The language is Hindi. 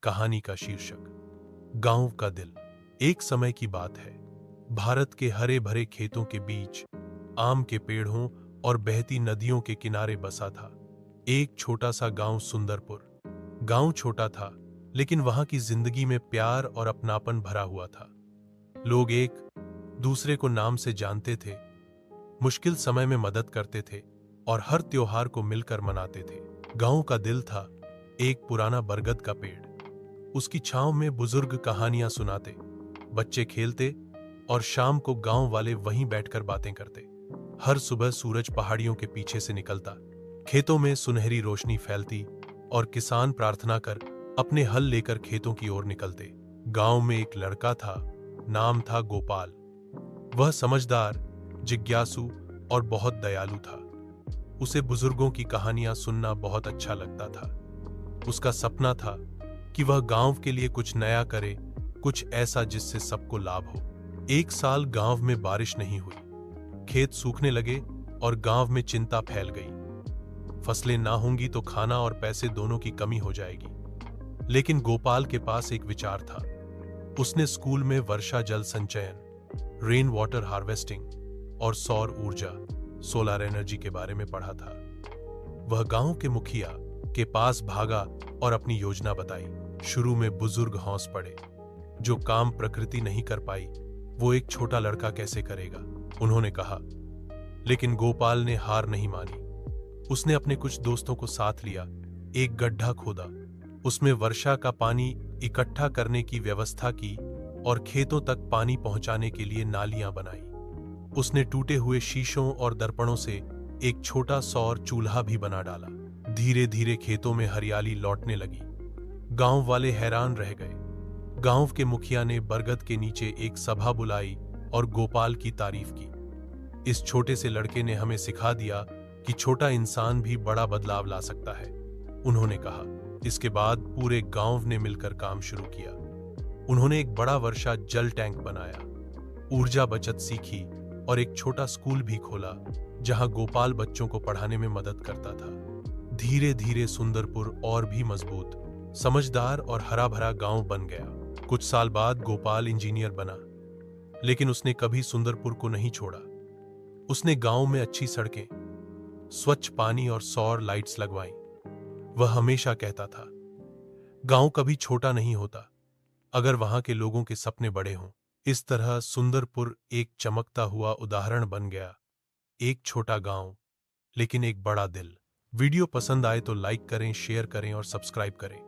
कहानी का शीर्षक गांव का दिल। एक समय की बात है, भारत के हरे भरे खेतों के बीच आम के पेड़ों और बहती नदियों के किनारे बसा था एक छोटा सा गांव सुंदरपुर। गांव छोटा था, लेकिन वहां की जिंदगी में प्यार और अपनापन भरा हुआ था। लोग एक दूसरे को नाम से जानते थे, मुश्किल समय में मदद करते थे और हर त्योहार को मिलकर मनाते थे। गांव का दिल था एक पुराना बरगद का पेड़। उसकी छांव में बुजुर्ग कहानियां सुनाते, बच्चे खेलते और शाम को गांव वाले वहीं बैठकर बातें करते। हर सुबह सूरज पहाड़ियों के पीछे से निकलता, खेतों में सुनहरी रोशनी फैलती और किसान प्रार्थना कर अपने हल लेकर खेतों की ओर निकलते। गांव में एक लड़का था, नाम था गोपाल। वह समझदार, जिज्ञासु और बहुत दयालु था। उसे बुजुर्गों की कहानियां सुनना बहुत अच्छा लगता था। उसका सपना था कि वह गांव के लिए कुछ नया करे, कुछ ऐसा जिससे सबको लाभ हो। एक साल गांव में बारिश नहीं हुई, खेत सूखने लगे और गांव में चिंता फैल गई। फसलें ना होंगी तो खाना और पैसे दोनों की कमी हो जाएगी। लेकिन गोपाल के पास एक विचार था। उसने स्कूल में वर्षा जल संचयन, रेन वाटर हार्वेस्टिंग और सौर ऊर्जा, सोलर एनर्जी के बारे में पढ़ा था। वह गांव के मुखिया के पास भागा और अपनी योजना बताई। शुरू में बुजुर्ग हौस पड़े, जो काम प्रकृति नहीं कर पाई वो एक छोटा लड़का कैसे करेगा, उन्होंने कहा। लेकिन गोपाल ने हार नहीं मानी। उसने अपने कुछ दोस्तों को साथ लिया, एक गड्ढा खोदा, उसमें वर्षा का पानी इकट्ठा करने की व्यवस्था की और खेतों तक पानी पहुंचाने के लिए नालियां बनाई। उसने टूटे हुए शीशों और दर्पणों से एक छोटा सौर चूल्हा भी बना डाला। धीरे धीरे खेतों में हरियाली लौटने लगी। गांव वाले हैरान रह गए। गांव के मुखिया ने बरगद के नीचे एक सभा बुलाई और गोपाल की तारीफ की। इस छोटे से लड़के ने हमें सिखा दिया कि छोटा इंसान भी बड़ा बदलाव ला सकता है, उन्होंने कहा। इसके बाद पूरे गांव ने मिलकर काम शुरू किया। उन्होंने एक बड़ा वर्षा जल टैंक बनाया, ऊर्जा बचत सीखी और एक छोटा स्कूल भी खोला जहां गोपाल बच्चों को पढ़ाने में मदद करता था। धीरे धीरे सुंदरपुर और भी मजबूत, समझदार और हरा भरा गांव बन गया। कुछ साल बाद गोपाल इंजीनियर बना, लेकिन उसने कभी सुंदरपुर को नहीं छोड़ा। उसने गांव में अच्छी सड़कें, स्वच्छ पानी और सौर लाइट्स लगवाई। वह हमेशा कहता था, गांव कभी छोटा नहीं होता अगर वहां के लोगों के सपने बड़े हों। इस तरह सुंदरपुर एक चमकता हुआ उदाहरण बन गया। एक छोटा गांव, लेकिन एक बड़ा दिल। वीडियो पसंद आए तो लाइक करें, शेयर करें और सब्सक्राइब करें।